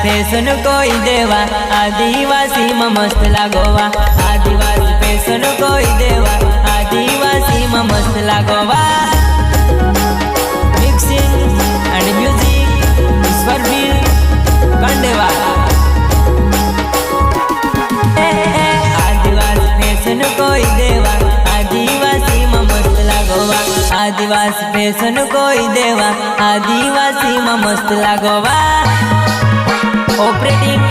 fashion कोई देवा आदिवासी में मस्त लागोवा आदिवासी फैशन कोई देवा आदिवासी में मस्त लागोवा मिक्सिंग एंड म्यूजिक ईश्वरवीर कंडेवा आदिवासी फैशन कोई देवा आदिवासी में मस्त लागोवा आदिवासी फैशन कोई देवा आदिवासी में मस्त लागोवा ऑपरेटिंग